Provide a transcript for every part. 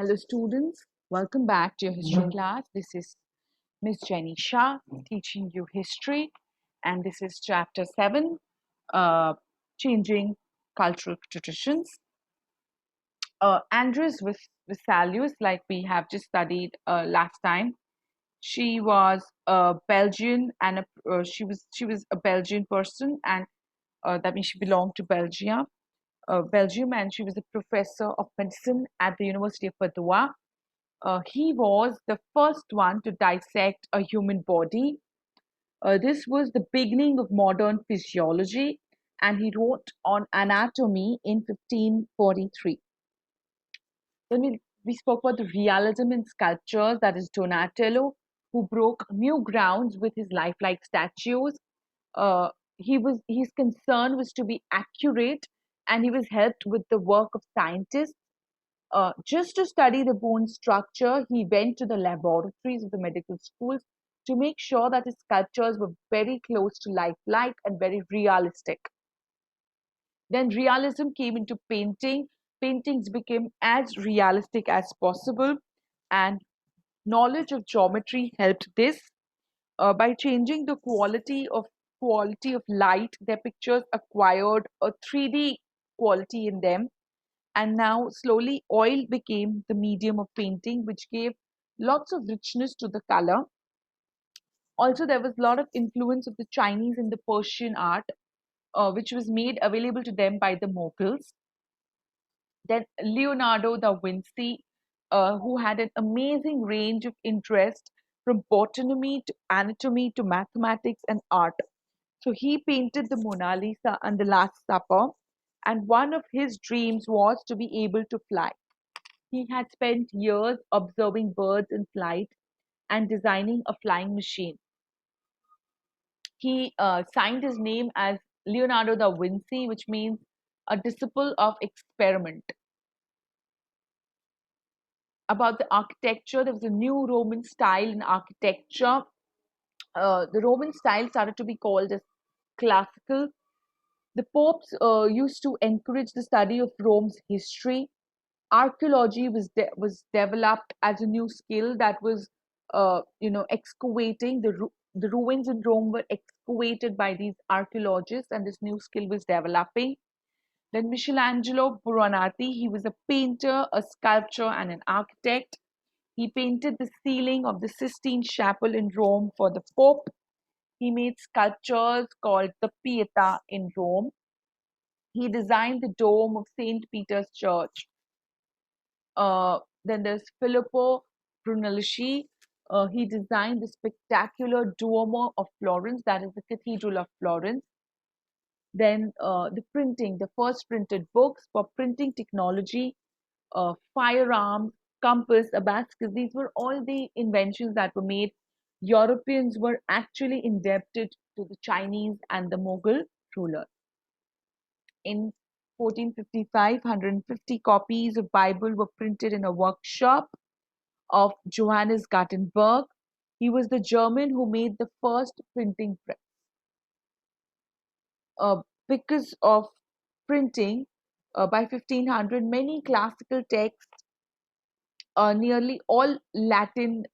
Hello, students. Welcome back to your history class. This is Miss Jenny Shah teaching you history, and this is chapter 7 uh, Changing Cultural Traditions. Andres Vesalius, like we have just studied last time, she was a Belgian and she was a Belgian person, and that means she belonged to Belgium, and she was a professor of medicine at the University of Padua. He was the first one to dissect a human body. This was the beginning of modern physiology, and he wrote on anatomy in 1543. Then we spoke about the realism in sculptures, that is Donatello, who broke new grounds with his lifelike statues. Uh, his concern was to be accurate, and he was helped with the work of scientists. Just to study the bone structure, he went to the laboratories of the medical schools to make sure that his sculptures were very close to lifelike and very realistic. Then realism came into painting. Paintings became as realistic as possible, and knowledge of geometry helped this. By changing the quality of light, their pictures acquired a 3D quality in them, and now slowly oil became the medium of painting, which gave lots of richness to the color. Also, there was a lot of influence of the Chinese and the Persian art, which was made available to them by the Mughals. Then Leonardo da Vinci, who had an amazing range of interest from botany to anatomy to mathematics and art. So he painted the Mona Lisa and the Last Supper, and one of his dreams was to be able to fly. He had spent years observing birds in flight and designing a flying machine. He signed his name as Leonardo da Vinci, which means a disciple of experiment. About the architecture, there was a new Roman style in architecture. The Roman style started to be called as classical. The popes used to encourage the study of Rome's history. Archaeology was developed as a new skill that was excavating the ruins in Rome were excavated by these archaeologists, and this new skill was developing. Then Michelangelo Buonarroti, he was a painter, a sculptor, and an architect. He painted the ceiling of the Sistine Chapel in Rome for the Pope. He made sculptures called the Pietà in Rome. He designed the dome of St. Peter's Church. Then there's Filippo Brunelleschi. He designed the spectacular Duomo of Florence, that is the Cathedral of Florence. Then the printing, the first printed books for printing technology, firearms, compass, abacus. These were all the inventions that were made. Europeans were actually indebted to the Chinese and the Mughal rulers. In 1455, 150 copies of Bible were printed in a workshop of Johannes Gutenberg. He was the German who made the first printing press. Because of printing, by 1500, many classical texts, nearly all Latin,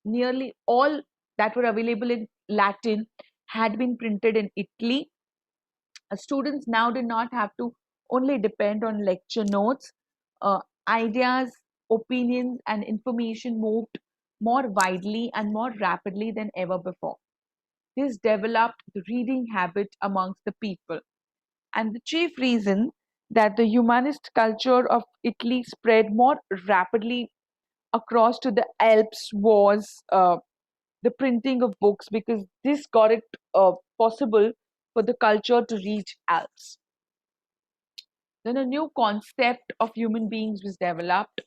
nearly all that were available in Latin had been printed in Italy. Students now did not have to only depend on lecture notes. Ideas, opinions, and information moved more widely and more rapidly than ever before. This developed the reading habit amongst the people. And the chief reason that the humanist culture of Italy spread more rapidly across to the Alps was the printing of books, because this got it possible for the culture to reach Alps. Then a new concept of human beings was developed.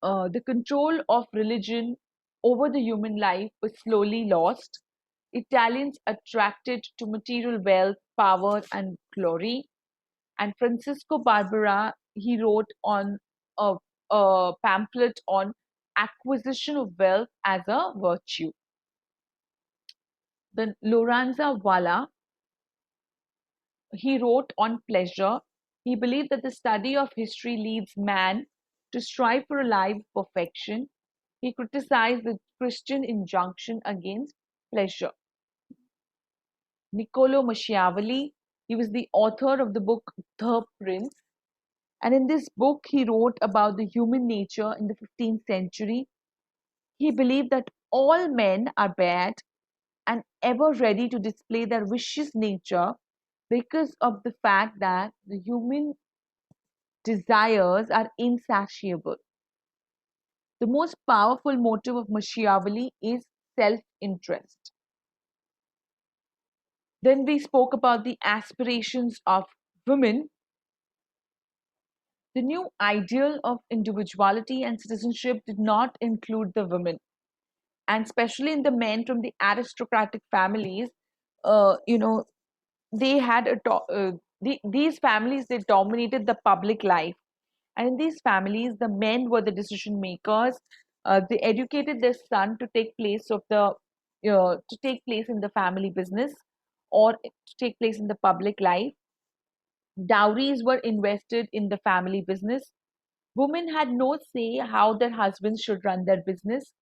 The control of religion over the human life was slowly lost. Italians attracted to material wealth, power, and glory. And Francisco Barbera, he wrote on a, a pamphlet on acquisition of wealth as a virtue. Then Lorenzo Valla, he wrote on pleasure. He believed that the study of history leads man to strive for a life of perfection. He criticized the Christian injunction against pleasure. Niccolo Machiavelli, he was the author of the book The Prince, and in this book he wrote about the human nature in the 15th century. He believed that all men are bad and ever ready to display their vicious nature because of the fact that the human desires are insatiable. The most powerful motive of Machiavelli is self interest. Then we spoke about the aspirations of women. The new ideal of individuality and citizenship did not include the women, and especially in the men from the aristocratic families. You know, they had these families, they dominated the public life, and in these families the men were the decision makers. They educated their son to take place of the to take place in the family business or to take place in the public life. Dowries were invested in the family business. Women had no say how their husbands should run their business.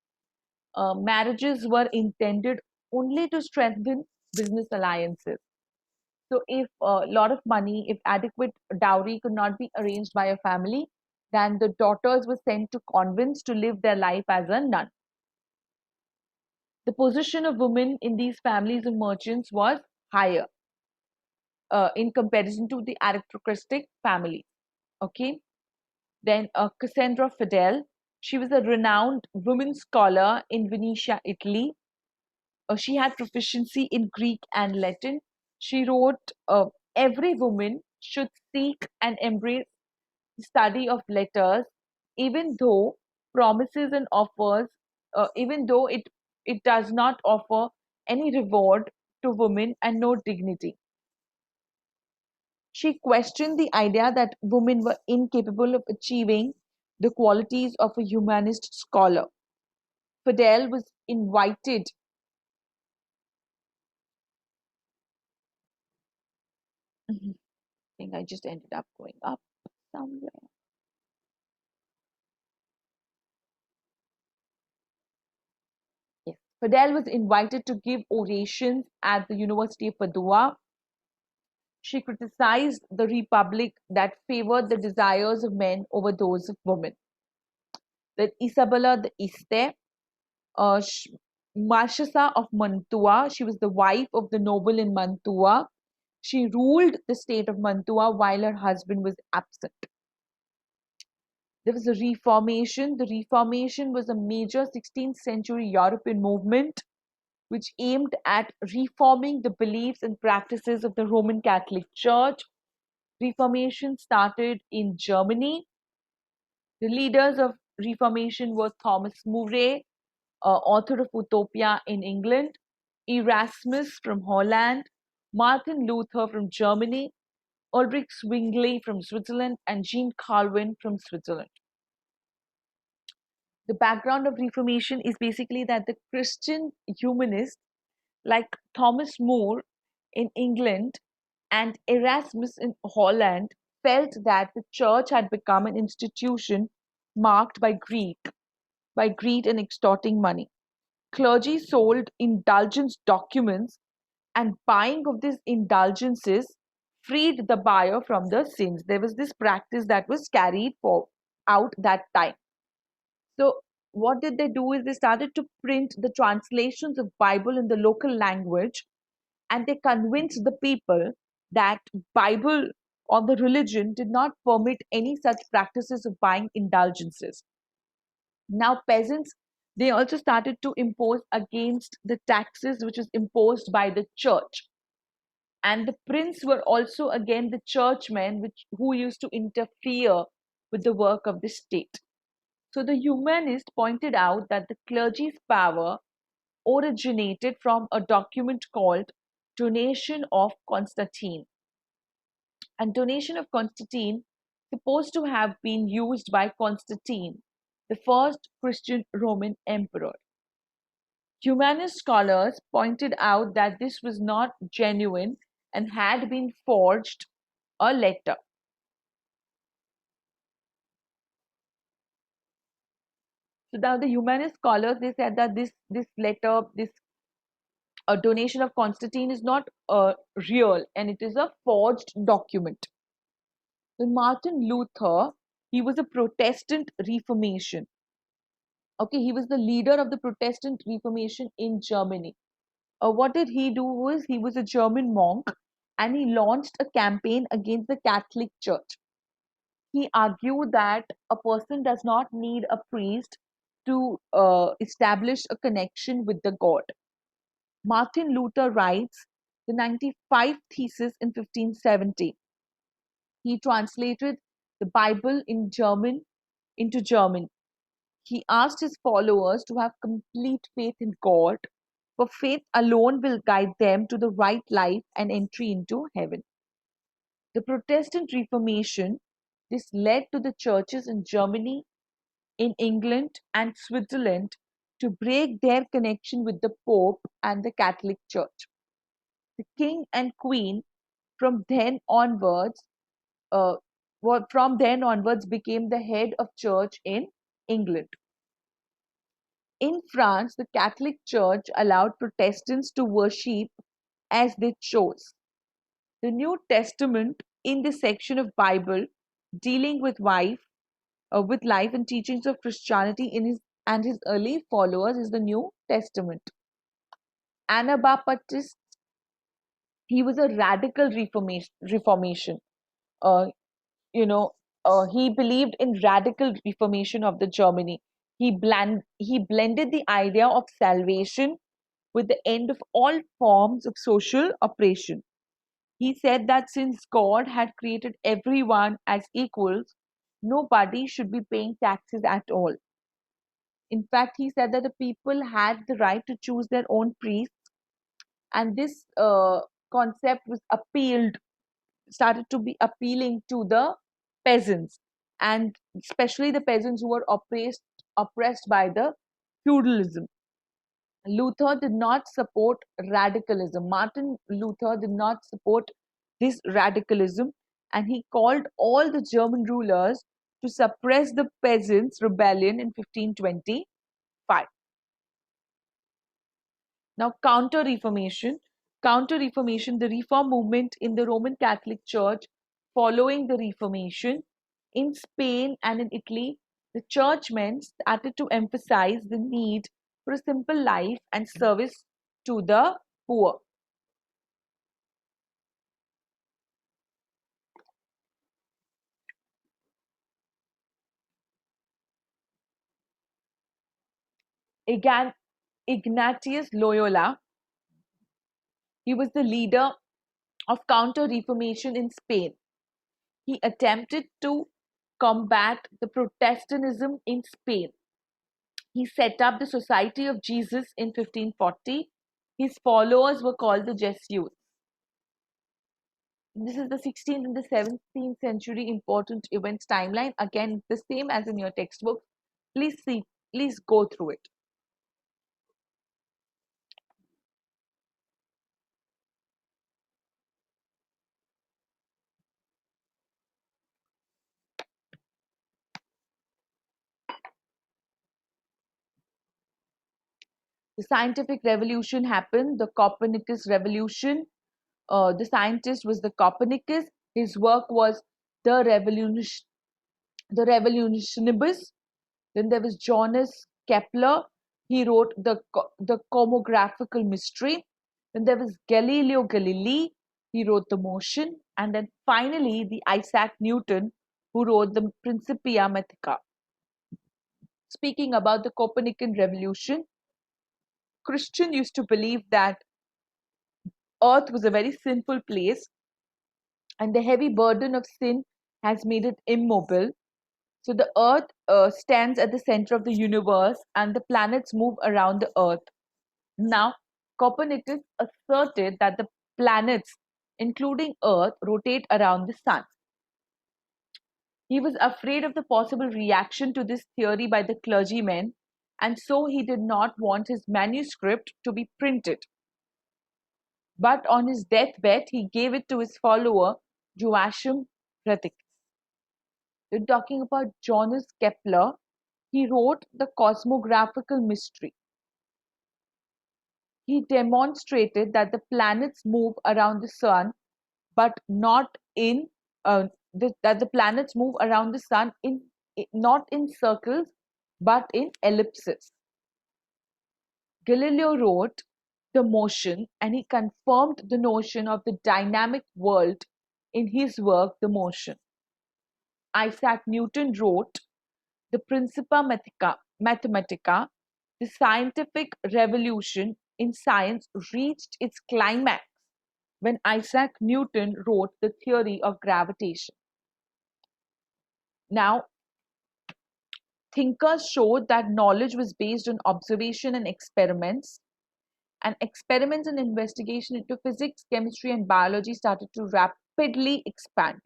Marriages were intended only to strengthen business alliances. So, if a lot of money, if adequate dowry could not be arranged by a family, then the daughters were sent to convents to live their life as a nun. The position of women in these families of merchants was higher in comparison to the aristocratic family. Okay, then Cassandra Fidel, she was a renowned women scholar in Venetia, Italy. She had proficiency in Greek and Latin. She wrote, every woman should seek and embrace the study of letters, even though promises and offers, even though it does not offer any reward to women and no dignity. She questioned the idea that women were incapable of achieving the qualities of a humanist scholar. Fidel was invited. I think I just ended up going up somewhere. Yes. Fidel was invited to give orations at the University of Padua. She criticized the republic that favored the desires of men over those of women. Then Isabella de Este, uh, sh- Marchesa of Mantua, she was the wife of the noble in Mantua. She ruled the state of Mantua while her husband was absent. There was a Reformation. The Reformation was a major 16th century European movement which aimed at reforming the beliefs and practices of the Roman Catholic Church. Reformation started in Germany. The leaders of Reformation were Thomas More, author of Utopia in England, Erasmus from Holland, Martin Luther from Germany, Ulrich Zwingli from Switzerland, and Jean Calvin from Switzerland. The background of Reformation is basically that the Christian humanists like Thomas More in England and Erasmus in Holland felt that the church had become an institution marked by greed and extorting money. Clergy sold indulgence documents, and buying of these indulgences freed the buyer from the sins. There was this practice that was carried for out that time. So what did they do is they started to print the translations of Bible in the local language, and they convinced the people that Bible or the religion did not permit any such practices of buying indulgences. Now peasants, they also started to impose against the taxes which was imposed by the church, and the prince were also again the churchmen who used to interfere with the work of the state. So the humanist pointed out that the clergy's power originated from a document called Donation of Constantine. And Donation of Constantine supposed to have been used by Constantine, the first Christian Roman emperor. Humanist scholars pointed out that this was not genuine and had been forged a letter. So now the humanist scholars, they said that this letter, this donation of Constantine is not real, and it is a forged document. Then Martin Luther, he was a Protestant Reformation. Okay, he was the leader of the Protestant Reformation in Germany. What did he do? Was he was a German monk, and he launched a campaign against the Catholic Church. He argued that a person does not need a priest to establish a connection with the God. Martin Luther writes the 95 Theses in 1570. He translated the Bible in German into German. He asked his followers to have complete faith in God, for faith alone will guide them to the right life and entry into heaven. The Protestant Reformation, this led to the churches in Germany, in England, and Switzerland to break their connection with the Pope and the Catholic Church. The king and queen from then onwards, uh, became the head of church in England. In France, the Catholic Church allowed Protestants to worship as they chose. The New Testament, in the section of Bible dealing with life and teachings of Christianity in his and his early followers, is the New Testament. Anabaptist, he was a radical reformation. Uh, you know, he believed in radical reformation of the Germany. He blended the idea of salvation with the end of all forms of social oppression. He said that since God had created everyone as equals, nobody should be paying taxes at all. In fact, he said that the people had the right to choose their own priests, and this concept was started to be appealing to the peasants, and especially the peasants who were oppressed by the feudalism. Luther did not support radicalism. Martin Luther did not support this radicalism, and he called all the German rulers to suppress the peasants' rebellion in 1525. Now, Counter Reformation. Counter Reformation, the reform movement in the Roman Catholic Church following the Reformation. In Spain and in Italy, the churchmen started to emphasize the need for a simple life and service to the poor. Ignatius Loyola, he was the leader of Counter Reformation in Spain. He attempted to combat the Protestantism in Spain. He set up the Society of Jesus in 1540. His followers were called the Jesuits. This is the 16th and the 17th century important events timeline. Again, the same as in your textbook. Please go through it. The scientific revolution happened, the Copernicus revolution. The scientist was the Copernicus. His work was the revolution, the Revolutionibus. Then there was Johannes Kepler. He wrote the Cosmographical Mystery. Then there was Galileo Galilei. He wrote the Motion. And then finally, the Isaac Newton, who wrote the Principia Mathematica. Speaking about the Copernican revolution, Christian used to believe that Earth was a very sinful place, and the heavy burden of sin has made it immobile. So the Earth stands at the center of the universe, and the planets move around the Earth. Now, Copernicus asserted that the planets, including Earth, rotate around the sun. He was afraid of the possible reaction to this theory by the clergymen, and so he did not want his manuscript to be printed. But on his deathbed, he gave it to his follower, Joachim Rethicus. We're talking about Johannes Kepler. He wrote the cosmographical mystery. He demonstrated that the planets move around the sun, but not in that the planets move around the sun not in circles, but in ellipses. Galileo wrote the motion, and he confirmed the notion of the dynamic world in his work, The Motion. Isaac Newton wrote the Principia Mathematica. The scientific revolution in science reached its climax when Isaac Newton wrote the theory of gravitation. Now, thinkers showed that knowledge was based on observation and experiments and investigation into physics, chemistry, and biology started to rapidly expand.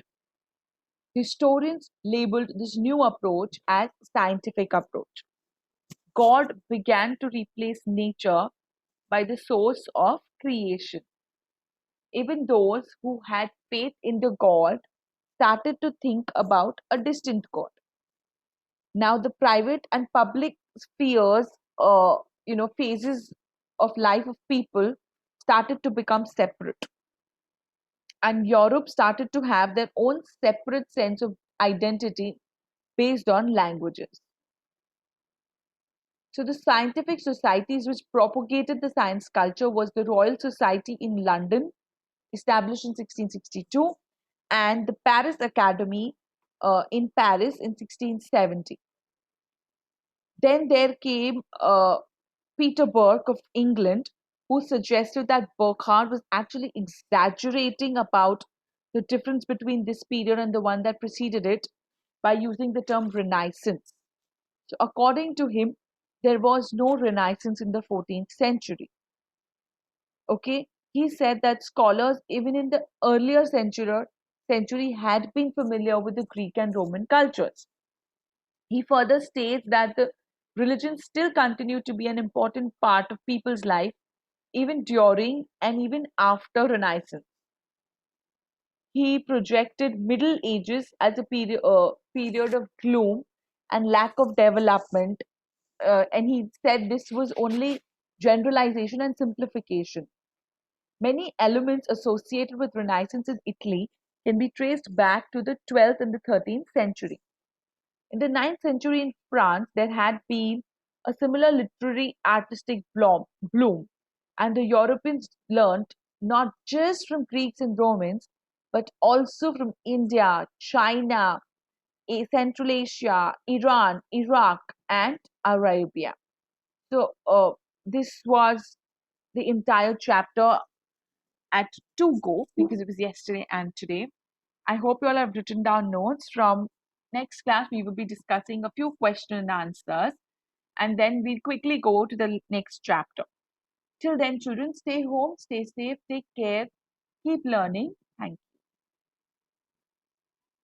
Historians labeled this new approach as scientific approach. God began to replace nature by the source of creation. Even those who had faith in the God started to think about a distant God. Now, the private and public spheres, phases of life of people started to become separate, and Europe started to have their own separate sense of identity based on languages. So, the scientific societies which propagated the science culture was the Royal Society in London, established in 1662, and the Paris Academy in Paris in 1670. Then there came Peter Burke of England, who suggested that Burckhardt was actually exaggerating about the difference between this period and the one that preceded it by using the term Renaissance. So, according to him, there was no Renaissance in the 14th century. Okay, he said that scholars, even in the earlier century had been familiar with the Greek and Roman cultures. He further states that the religion still continued to be an important part of people's life even during and even after Renaissance. He projected Middle Ages as a period of gloom and lack of development, and he said this was only generalization and simplification. Many elements associated with Renaissance in Italy can be traced back to the 12th and the 13th century. In the 9th century in France, there had been a similar literary artistic bloom, and the Europeans learnt not just from Greeks and Romans, but also from India, China, Central Asia, Iran, Iraq, and Arabia. So, this was the entire chapter at two go because it was yesterday and today. I hope you all have written down notes. From next class, we will be discussing a few question and answers, and then we'll quickly go to the next chapter. Till then, children, stay home, stay safe, take care, keep learning. Thank you.